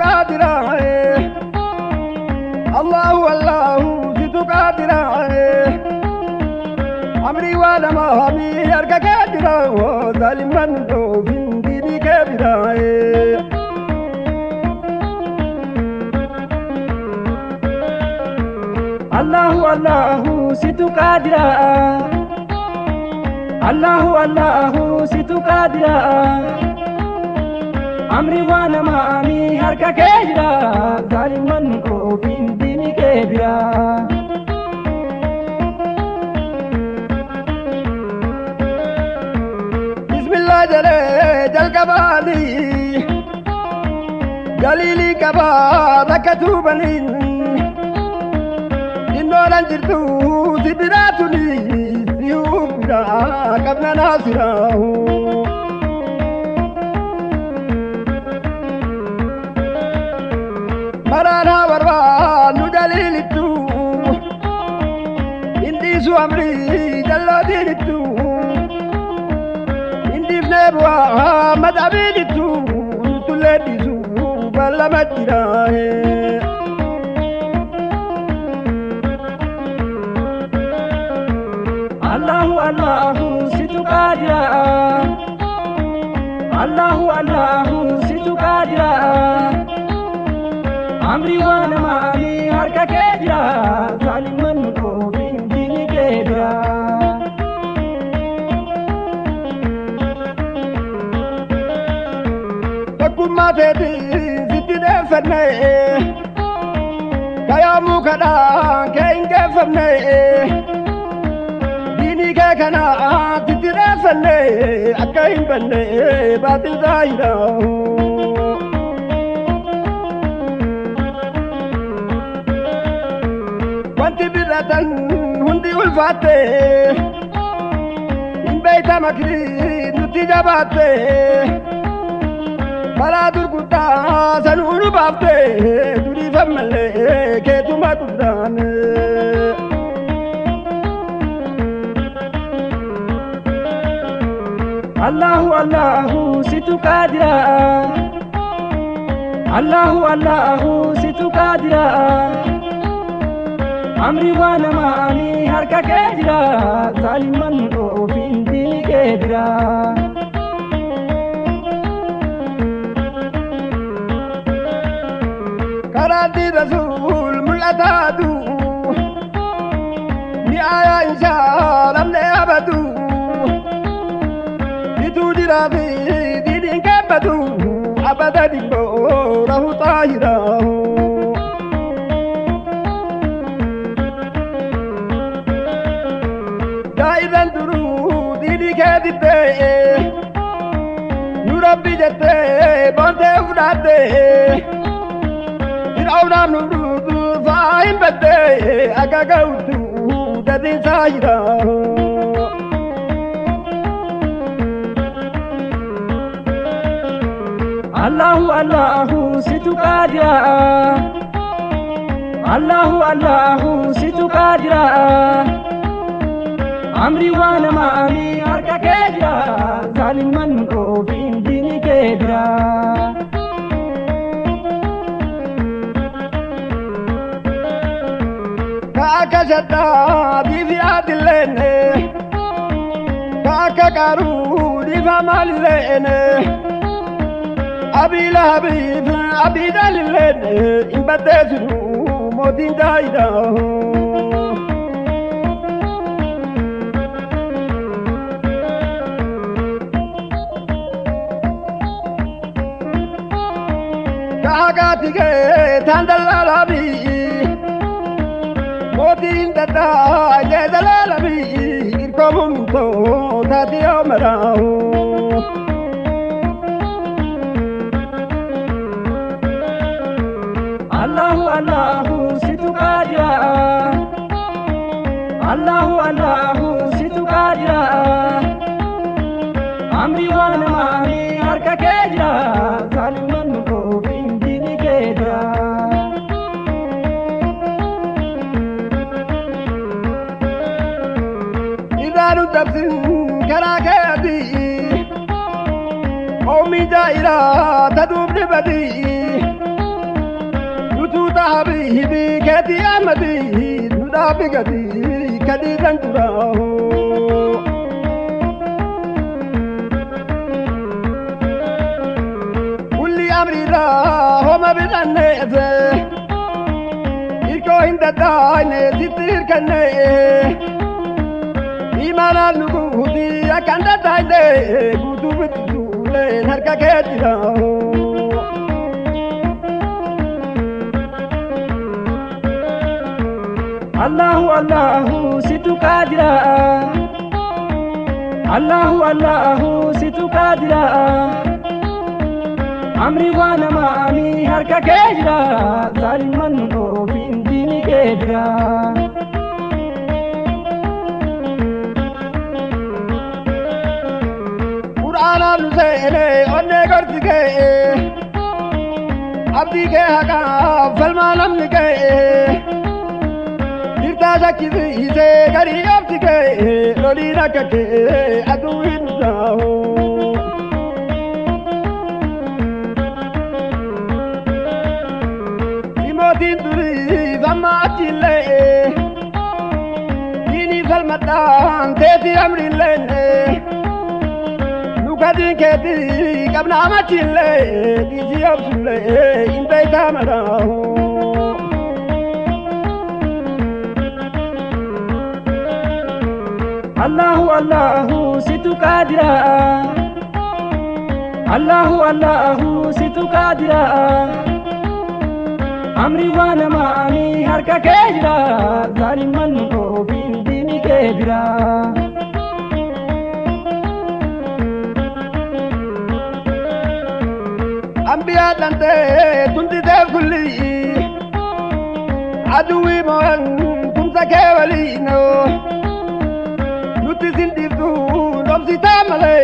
قادرا الله الله ست قادرا أمري ولا ما همي أرجع قادرا ظالما في ديني كبيرا الله الله ست قادرا الله الله ست قادرا أمري وانا ما أمي هركا كجرا ظالما في ديني كبيرا بسم الله جل كبالي جليلي كبا ذكتوبني إنولا جرتو سدراتني سيوبرا قبل ناصره مرانا وربان ندليلتو إندي سو أمري جلو دينتو إندي فنبوا مدعبينتو تلدي سو بلا مجراه الله الله ست قادرا الله الله ست قادرا أمري وانا ما أمي هركا كجرا ظالما في ديني كبيرا بكم ما تدي ست دفني كيامو كدا كين كفني ديني كنا تدرفني أكاين بني باطل ظاهرا هندي والفاتي إن بيت مكري نتيجة باتي بلا درقوتا سنون بافتي دوري فمالي كيتو ما تدران الله الله ست قادرا الله الله ست قادرا أمري وانا ما أمي هركا كجرا ظالما في ديني كبيرا كرادي رسول ملأتادو نعايا إن شاء لم نعبدو لتودي رابي ديني كبدو أبدا دينبو رهو طاهرا إذن درو ديني كدته نربي جته بنته فدته فرعون نمرود فاهم بته أكاكاوتو ددين سايرا الله الله ست قادرا الله الله ست قادرا أمري وانا ما أمي هركا كجرا ظالما في ديني كبيرا كاكا شدادي في عدلين كاكا كارودي فمال لين أبي لهبيب أبي دلين إن بدأتنو موتين دايدا كاكاتيك تندلالابي موتين دتا جدلالابي إركوم تو تاتيو مراو الله الله ست قادرا الله الله ست قادرا أمري وانا ما أمي هركا كجرا ظالما في ديني كبيرا إذا نتبسم كراكيتي قومي جائرة تدوب لبدي حبيبي كدي أمدي ندا بقدي كدي تنتراه كل أمري راهو ما بدنيته إلكو هند داينه ستير كنه إيمانا نقودي أكند داينه قدو بتزولي نركا كتيراه الله الله ستو قادرا الله الله ستو قادرا أمري وانا ما أمي هركا كجرا ظالما نو في ديني كبرا قرآن نسيني أني قرتك عبدي كي حقا فالما نمنك Sakiti se kari optike lolina kake aduin daho Timotin turi vama chile Dini salmatan teti amrile Nukadin keti kabna machile Disi opsule inday tamaraho الله الله ستو قادرا الله الله ستو قادرا أمري وانا ما أمي هركا كجرا ظالما نو في ديني كبرا أنبياء لنتي تنتي كلي عدوي موان كنت كيولينو تسندفو نفسي تعملي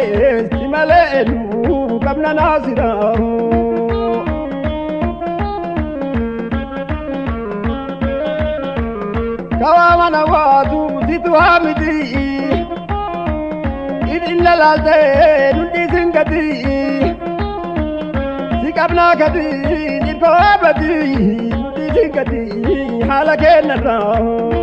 استمالينو قبل ناصره كواما واتو زيتو حامدي إلا لالتين ندي سنكتي سيكابنا كتي نبقى أبدي ندي سنكتي حالكين نراو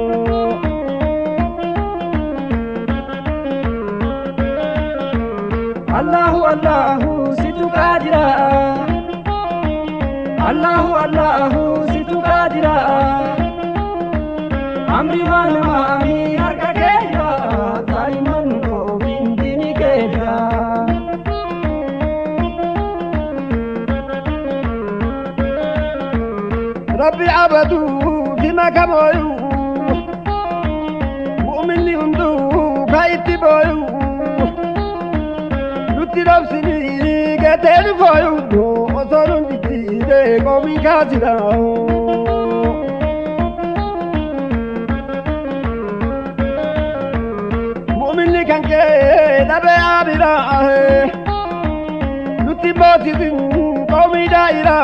الله الله ستو قادرا الله الله ستو قادرا أمري وانا ما أمي هركا كيرا ظالما نو في ديني كيرا ربي عبدو فيما كمويو مؤمني هندو كايتي بويو Tirapsini geteri fayundo osorun bitide komi kasira Mu'minni kanke nabe abira nuti botidin komi daira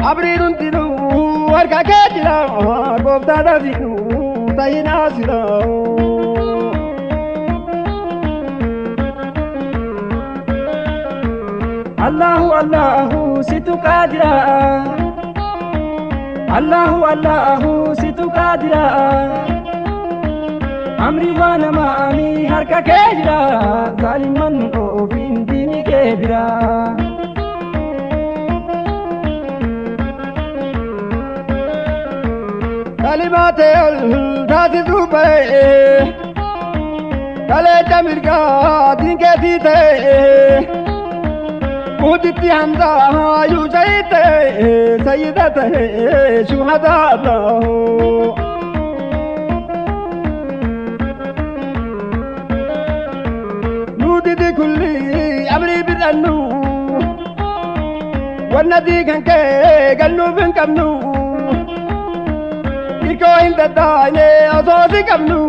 abrirun tinu warka ketira gofta dazinu tayina sira الله الله ستو قادرا الله الله ستو قادرا أمري وانا ما أمي هركا كجرا ظالما نو في ديني كبرا كلمات التاسس بي كلمات مرقا دين كثيته مودتي حمزة يوجيته سيدته شهداء نودي كل أمري بالأنو والندي كان قالو بن كمنو إلكو هند دايني أصوصي كمنو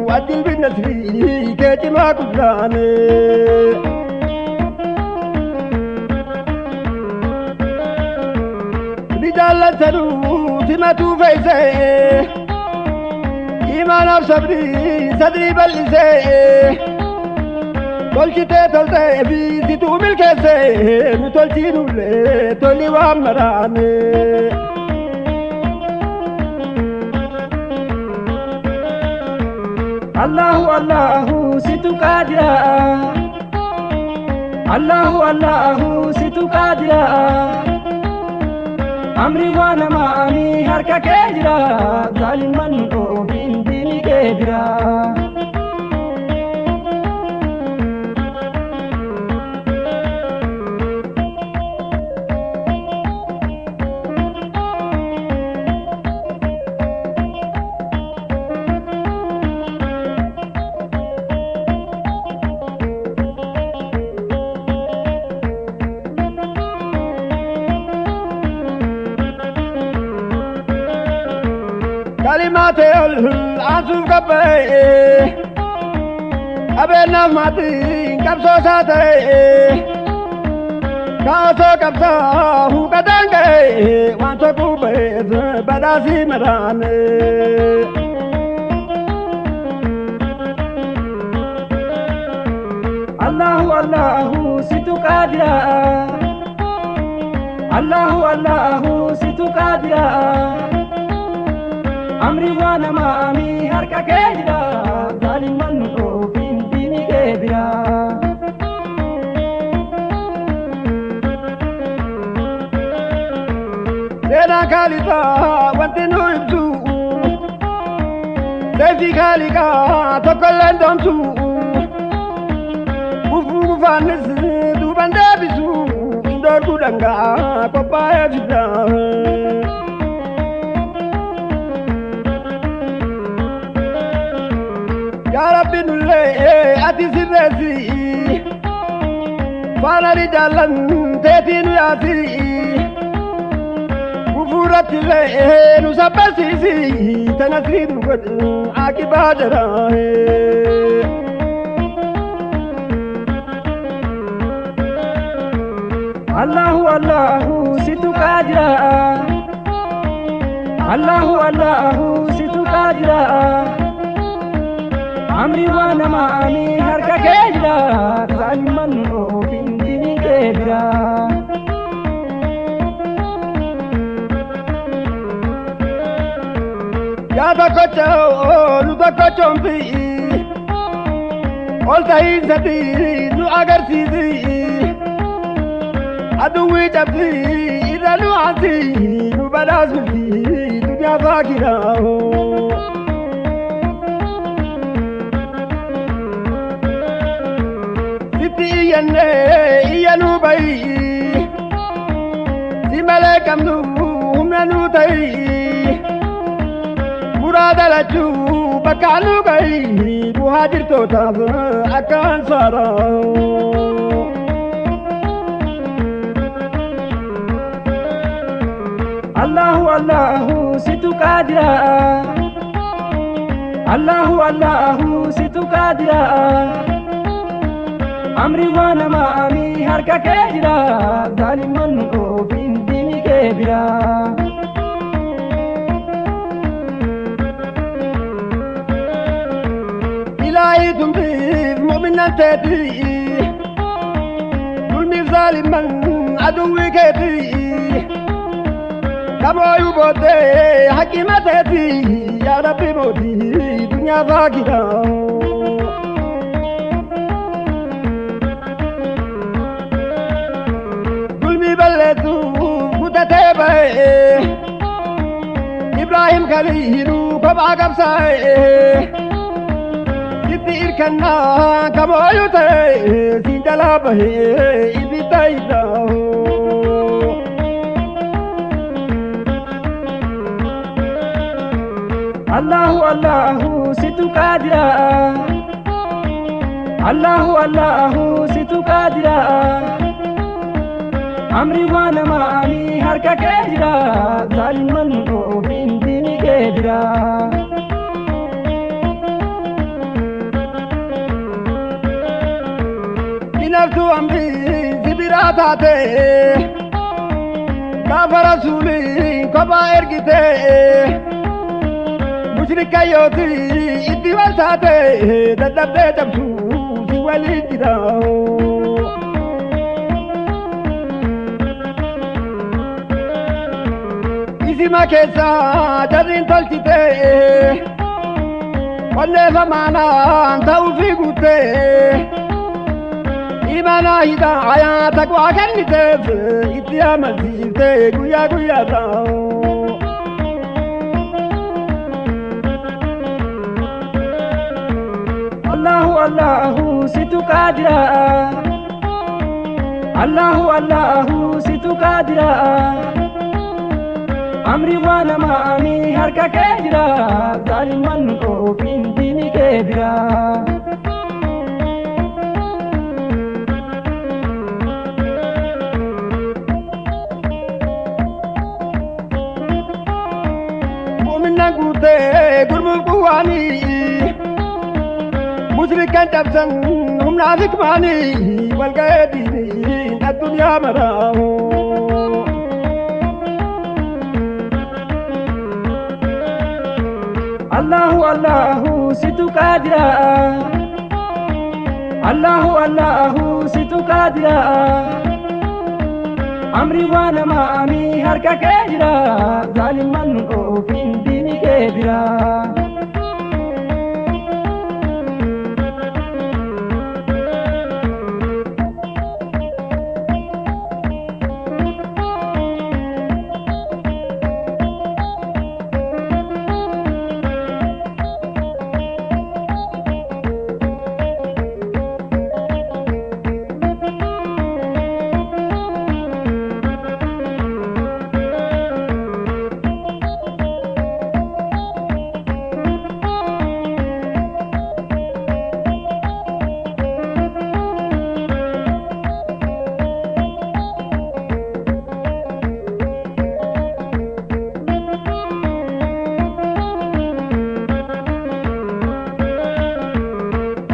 أدل بالنسبي كيتي ما كفراني رجال سلو سمتو فيسي إيمان صبري صدري بلسي tolchitee toltee biisituu milkeessee nu tolchiinullee toli waan maraane. Allahu Allahu situ qaadira, Allahu Allahu situ qaadira, amri waan namaami harka kee jira, zaaliman ofiin diini kee bira. Kalimate al-azul kabe, abe namati kapso sate, kaso kapsa hu kadange, wanto kube badasi merane. Allahu Allahu situ qadira, Allahu Allahu situ qadira. Amri waan namaami harka kee jira, zaaliman ofiin diini kee bira. Seenaa kaalisaa wanti nu ibsu, seefii kaalikaa tokkollee hin doomsu, gufuu gufaanis duuban deebisu, ndoortuu dhangaa qophaa'ee fida. Ya Rabbi nulle ati sirreesi, faana rijaalan teetii nu yaasi, gufuurrattillee nu sabbasiisi, tanasrii nu godhu akibaa jara. Allahu Allahu situ qaadira, Allahu Allahu situ qaadira. Amri waan namaami harka kee jira, zaaliman ofiin diini kee bira. Yaa tokkocha nu tokkochoomsi, ol ta'iinsati nu agarsiisi, aduwwii cabsi irra nu aansi, nu badhaasufti duniyaa faakira. Iyanne iyanu bayi, si malee kamnu humna nu ta'i, muraada lachuu bakka nu ga'i, bu'aa jirtootaaf akka ansaara. Allahu Allahu situ qaadira, Allahu Allahu situ qaadira. Amri waan namaami harka kee jira, zaaliman ofiin diini kee bira. Ilaahi tumtiif mu'minan teeti, dulmiif zaaliman aduwwii keeti, kamooyuu booddee haqqima teeti, yaa Rabbi mootii duniyaa faakira. Balleetu gutatee ba'e, Ibrahim Khaliilu kophaa qabsaa'e, sitti irkannaa kamooyuu ta'e, siin jalaa bahee ibidda ida'u. Allahu Allahu situ qaadira, Allahu Allahu situ qaadira. Amri waan namaami harka kee jira, zaaliman ofiin diini kee bira. Inaftuu amri sibiraa taate, gaafa rasuulii kophaa ergite, mushrikayyooti itti wal taate, dadhabdee cabsuu walidira isima kesa jarin tolchite wanne famana tawfigute imana hidaya taqwa kannite itiyamazite guya guya Allahu Allahu situ qadira Allahu Allahu situ qadira Amri wana mami harka kejira zaliman ko pindini kebira Mu'minna gute gurmul quwani Musrikan tabsan humna fikmani wal qaidini ad-dunya marahu Allahu Allahu situ qadira Allahu Allahu situ qadira Amri wana mami harka kejira zaliman ko pindini kebira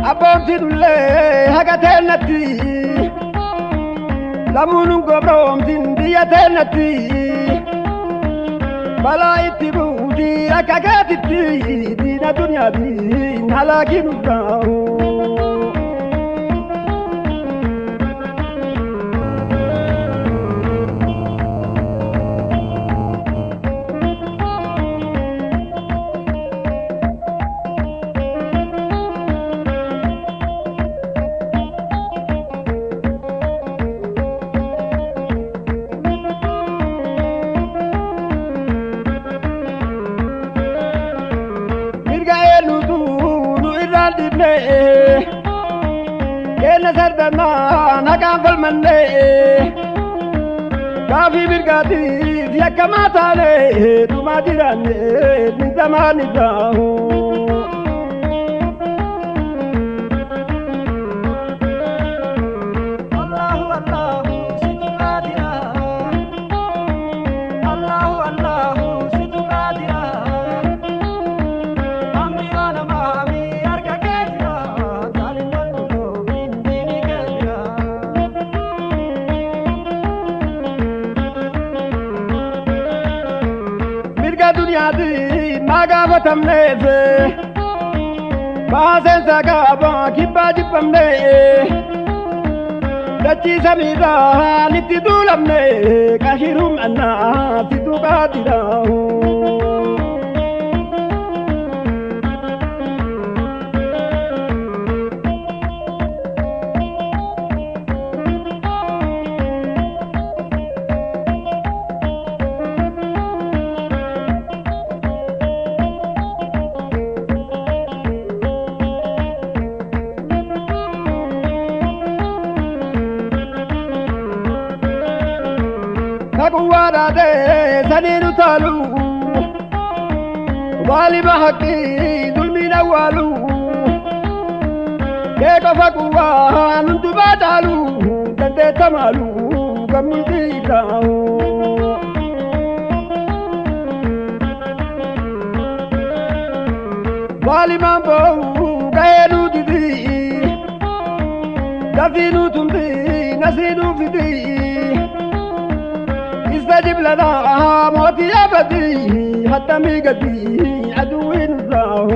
Abonti dulle hagatenati lamunun gobrom dindiyatenati bala itibudi akakatiti dina dunya din halakinu Kena sardana nakan falmanne kafi birgati ya kamata le tuma dirane min zamani dahu Allahu Allahu situ qadira Allahu Allahu situ qadira Amri wana mami harka kejira zaliman ko pindini kebira Mirga dunya di maga batamne se Basen sagaba kibba jipamne Dachi samira niti dulamne kashirum anna situ qadira Nakuwada de saninu talu wali bahaki zulmina walu Keko fakuwa nuntu batalu dante tamalu gamiti tahu Wali mambo gaenu didi dafinu tumti nasinu fiti استجب لنا موتي أبدي حتى ميقتي عدو نزاه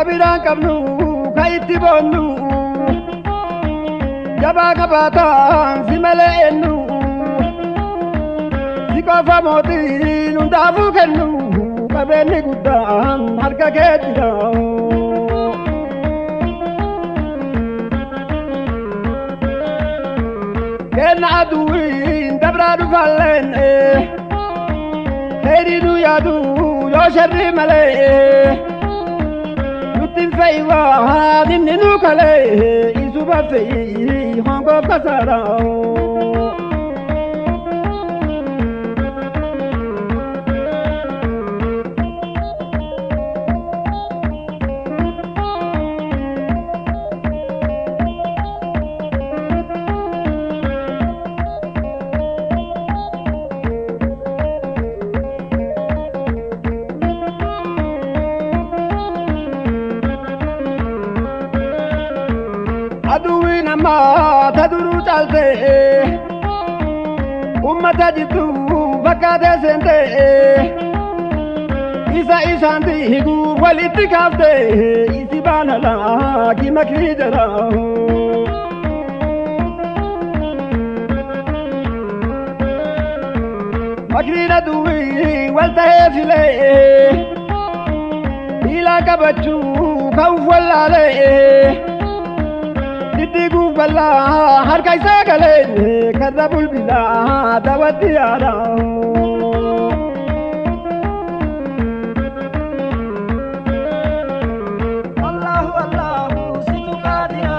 kabiraan qabnu ka itti boonnu jabaa qabaataan si malee eenyu si qofa mootiin hundaafuu kennu qabeenyi guddaan harka kee jira. Kenna aduwwiin dabraa dhufaalleen heeriinuu yaadu yoo sharrii malee nuttiin fe'iwaa inni nuu kalee isuba fe'i hongoof kasaaraa. Aduwwiin amma taduruu caaltee ummata jidduu fakkaatee seentee isa isaanti higuuf walitti kaaftee isi baana laakii makrii jira. Makriin aduwwii wal tahee filee hiilaa qabachuu ka'uuf wallaalee Didiguuf bal'aa harka isaa galee karra bulbilaa daawwatti yaada. Allahu Allahu situ qaadira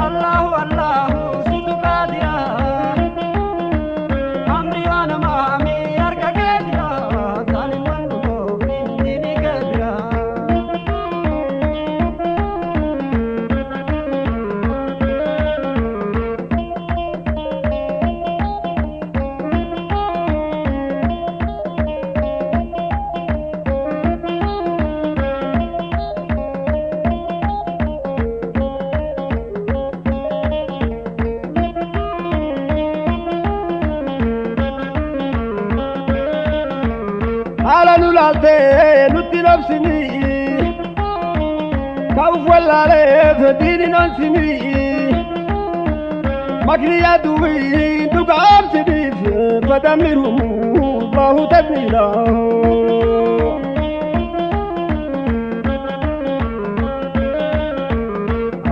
Allahu Allahu situ qaadira amri waan maami harka keessa taani mandoo bindini keessa. Haala nu laaltee nutti nobsini ka'uuf wallaaleef diini nonsini makrii aduwwiin dhuga oomsiniif badamirumu bahu tabniidha.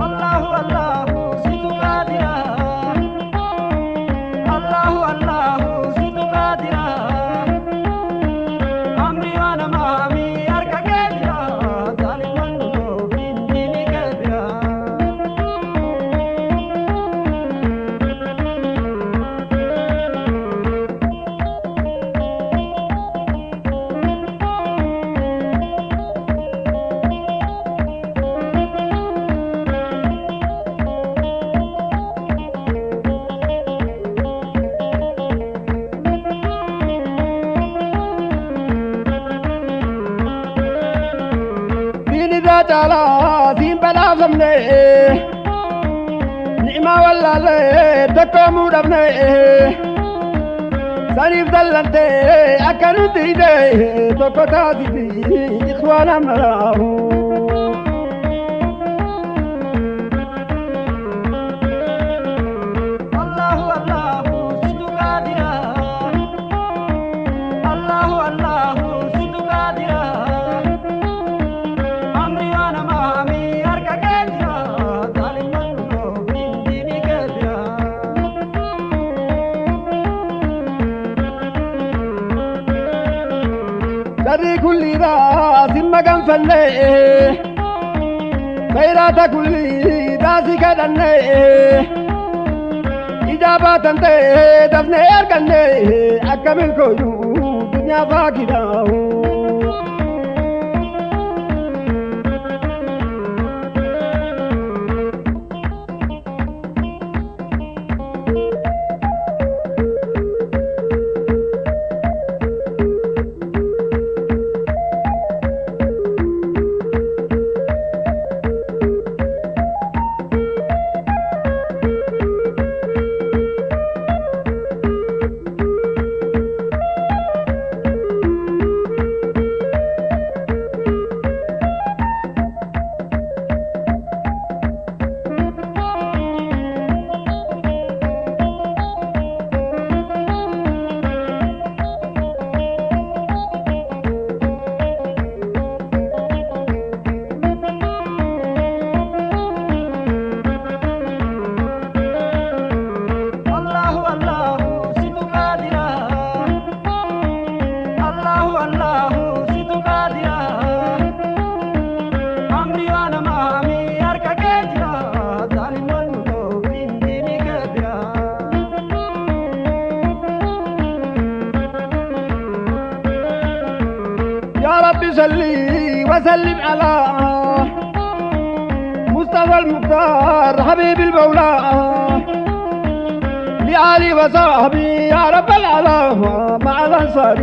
Allahu Allahu situ qaadira Allahu Allahu situ qaadira Jala sin balaafamne ni'ima wallaale tokko muudhamne saniif dallante akka nuti hidhe tokko taasisi ikhwaana maraahu. Allahu Allahu situ qaadira Allahu Allahu situ qaadira Dari kulli raasin magan falle khayrata kulli daasi kadhanne ijaabaa tante dafne arganne akka milkooyu dunyaa faakidaahu. صلي وسلم على مصطفى المختار حبيب المولى لآلي وصحبي يا رب العالم مع الأنصار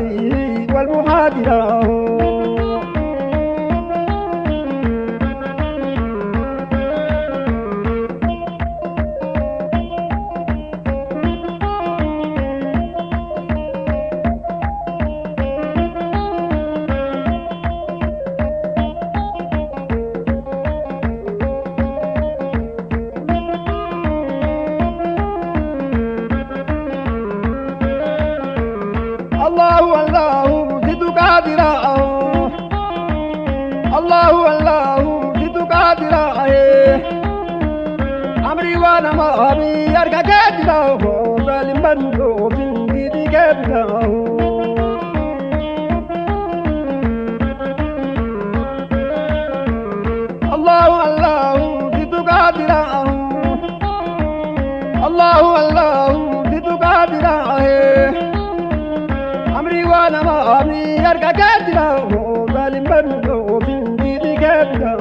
والمهاجرين. الله الله زد قادرا الله الله زد قادرا أمري وانا ما أبي يرجع قادرا ظالم بندو في بيدي قادرا. الله الله زد قادرا الله الله زد قادرا أمري وانا ما أبي يرجع قادرا ظالم بندو في بيدي قادرا.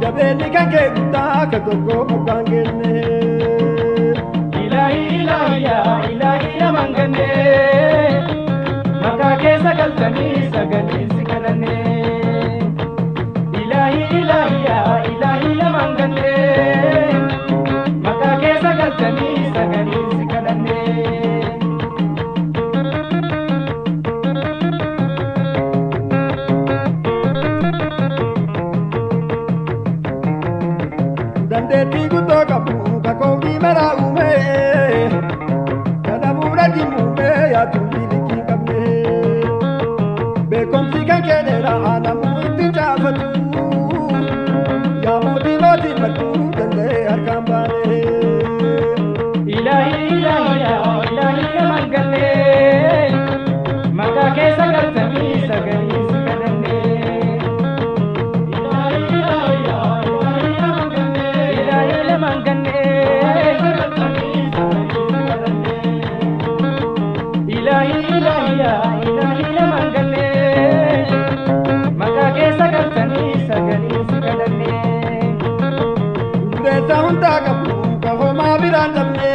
jabeenni kan kee guddaa ka tokko mukaan kenne. Ilahi naman ganne maqaa keessa galtanii sagaleen si kadhanne. Ilahi naman ganne maqaa keessa galtanii sagaleen si kadhanne. Dandeettii guddoo qabu ka koomii maraa uume kana muura dimuume yaadu bilikii qabne beekumsi kan keenyera namuu itti caafatu yaa mootii maddu danda'ee harkaan baane. Ilahi naman ganne maqaa keessa galtanii sagalee si kadhanne. Ilahi naman ganne maqaa keessa galtanii sagalee si kadhanne. Hundeessa hundaa qabu ka homaa biraan dhabne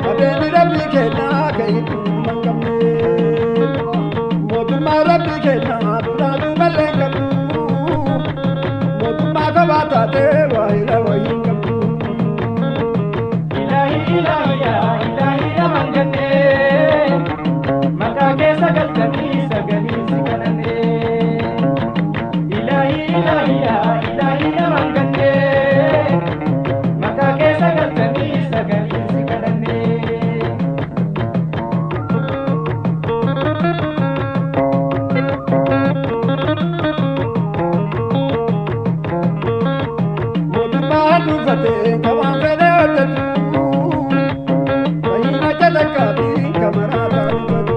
qabeenyi rabbii kennaa ka hiddumman qabne mootummaa rabbii kennaa duraanuu malleen qabu mootummaa kophaa taatee waahila wahiin qabu. Ilahi naman ganne maqaa keessa galtanii sagalee si kadhanne. Ilahi naman ganne maqaa keessa galtanii sagalee si kadhanne. Mootummaa handuufatee ka waan fedhe hojjetu wahiin hojjetakkaatii ka maraa taa'ifatu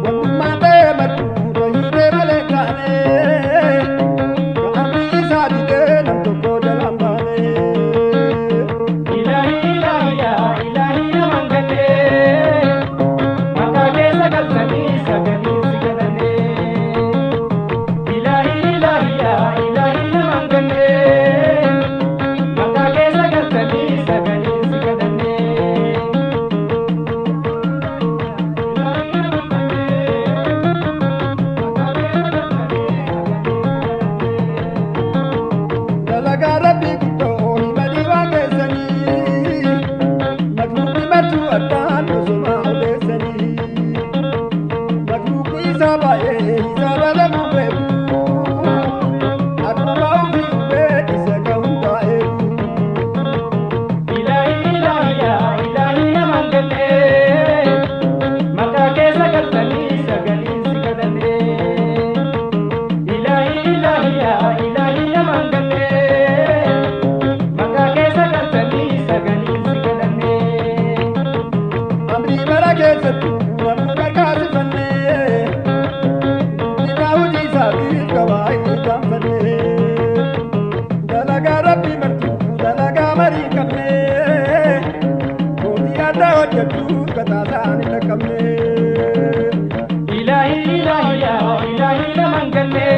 wannummaan ta'ee maddu wahiidee malee kaane ka amrii isaa didee nam tokko jalaan baane. Ilahi naman ganne maqaa keessa galtanii sagalee si kadhanne. Ilahi naman ganne maqaa keessa galtanii sagalee si kadhanne. Dalagaa rabbii guddoo himadii waan keessanii makluuqni martuu addaan osuma odeessanii makluuqni isaa baay'ee hisaaba dhabuu beeku akkuma ofii hubee isa ka hundaa eegu. Ilahi naman ganne maqaa keessa galtanii sagalee si kadhanne. Ilahi naman ganne maqaa keessa galtanii sagalee si kadhanne. Amrii bara keessattuu namni gargaarsifanne guddina hojii isaatiif qabaa inni gaanfanne dalagaa rabbii martuu dalagaa marii qabne mootii adda hojjetu kataasaan hin dhaqqabne. Ilahi naman ganne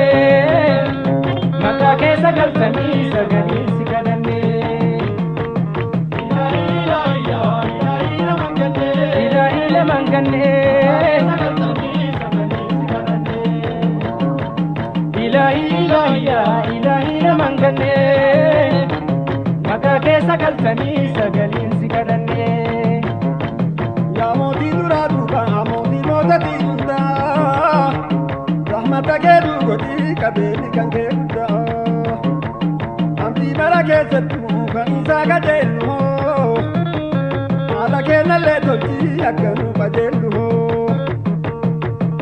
maqaa keessa galtanii sagalee si kadhanne. Ilahi naman ganne Ilahi naman ganne maqaa keessa galtanii sagalee si kadhanne. Yaa mootii duraa duubaa mootii mootatii hundaa rahmata keetuu godhii qabeenyi kan kee guddaa amrii bara keessattuu kan isaa qajeellu hoo haala kennallee tolchii akka nu qajeellu hoo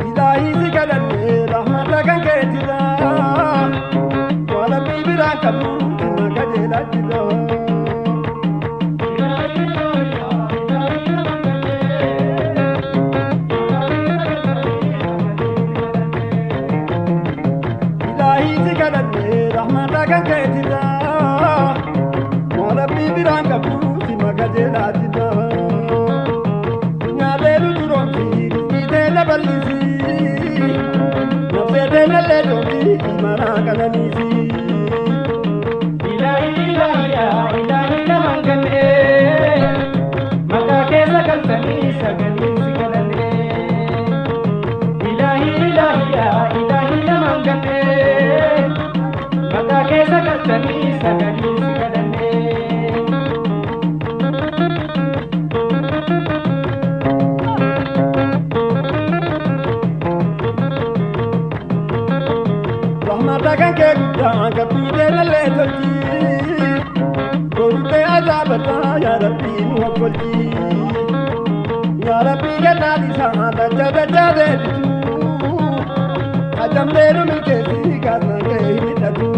ilaahii si kadhannee rahmata kan keetiraa waan abbii biraan qabnu dhimma qajeelaa jirra. Ilaahii si kadhannee rahmata kan keetiraa waan abbii biraan qabnu dhimma qajeelaa jirra. Nyaateeru duroomsi rizqii teenya bal'isi nafseete teena leedooti imana kananiisi. Ilahi naman ganne maqaa keessa galtanii sagaliin si kadhanne. Ilahi naman ganne maqaa keessa galtanii sagaliin si kadhanne. Rahmata kan kee guddaa kabbii teena leedooti. Gorte azabata ya Rabbi nu wakolji ya Rabbi ganadi saada jada jade tu ajam leru milke si karna ke hidatu.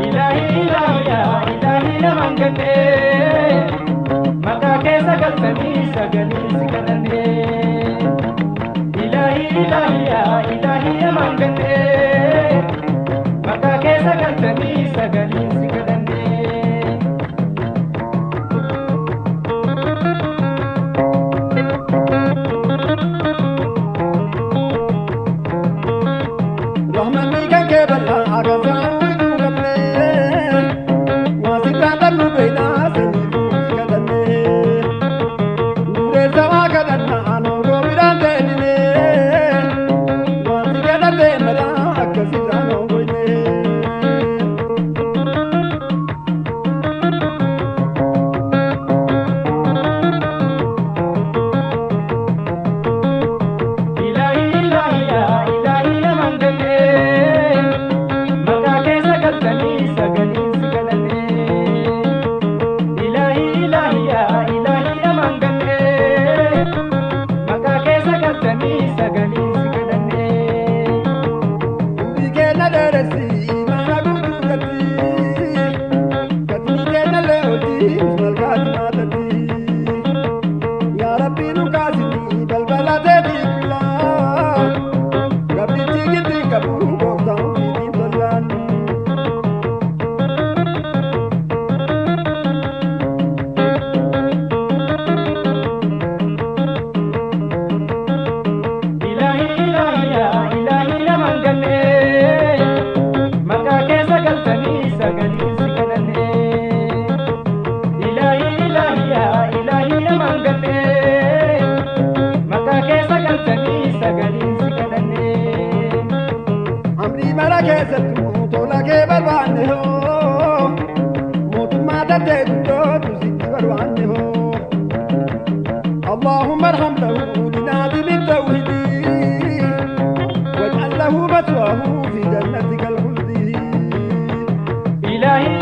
Ilahi naman ganne maqaa keessa galtanii sagaliin si kadhanne. Ilahi naman ganne maqaa keessa galtanii sagaliin si kadhanne. Rahmani kan ke balla aga saamu gamne wasita danu beina seni kadanne nure sama kadanna anu gobirande dine wasita dande mara akasita no goine. Ilahi naman ganne maqaa keessa galtanii sagaliin si kadhanne. Ilahi naman ganne maqaa keessa galtanii sagaliin si kadhanne. Bikeena dheeressi imana guutuudhatti gatii keena lee'ooti malkaati maatatti yaa Rabbi nu kaasini balbala teetii qullaa gabbichi giddii qabu gooftaan fiitiin tollaan. Ilahi naman ganne maqaa keessa galtanii sagaliin si kadhanne. Ilahi naman ganne maqaa keessa galtanii sagaliin si kadhanne. Amrii mara keessattuu tola kee barbaanne hoo mootummaa dandee guddootu sitti barbaanne hoo. اللهم ارحم له لنادم التوحيد واجعل له مثواه في جنتك الخلد. Ilahi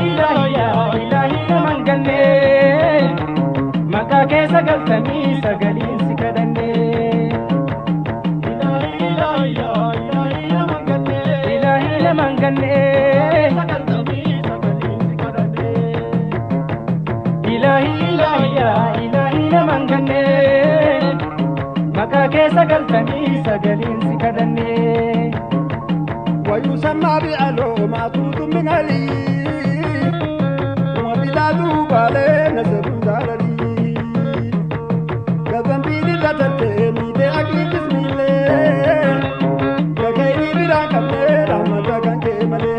naman ganne maqaa keessa galtanii sagaliin si kadhanne. Ilahi naman ganne Ilahi naman ganne maqaa keessa galtanii sagaliin si kadhanne. ويسمى بعلو معطوط من علي وبلاده بالي نسب دارلي قدم بيدي لا تتهمي دي أكلي بسم الله كخيري بلا كمي رحمة كان كمالي.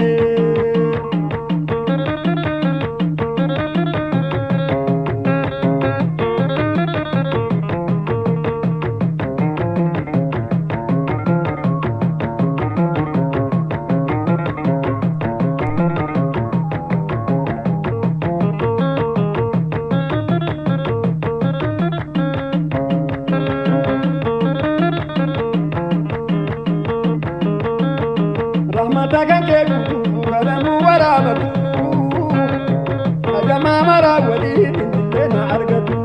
Rahmata kan kee guutuu kadhanuu waraabatu hagamaa maraa waliin indillee na argatu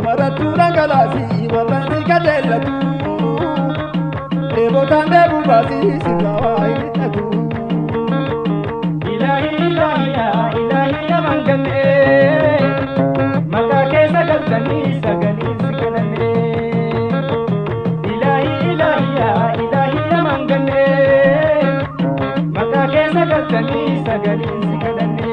marattuu dhangalaasii warraan si kajeellatu dheebotaan deebuu baasii si kaawaa hin hidhatu. Ilahi naman ganne maqaa keessa galtanii sagaliin si kadhanne. Ilahi naman ganne maqaa keessa galtanii sagaliin si kadhanne.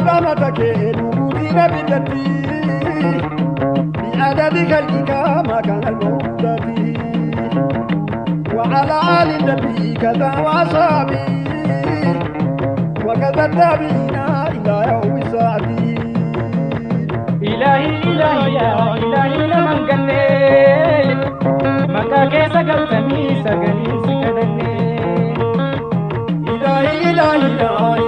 رحمتك نبوتنا بدتي بعدد خلقك ما كان الموجودات وعلى آل النبي كذا وأصحابه وكذا التابعين إلى يوم الساعة إلهي إلهي يا إلهي لمن قلني مكا كيسا قلتني سقلي سكدني إلهي إلهي يا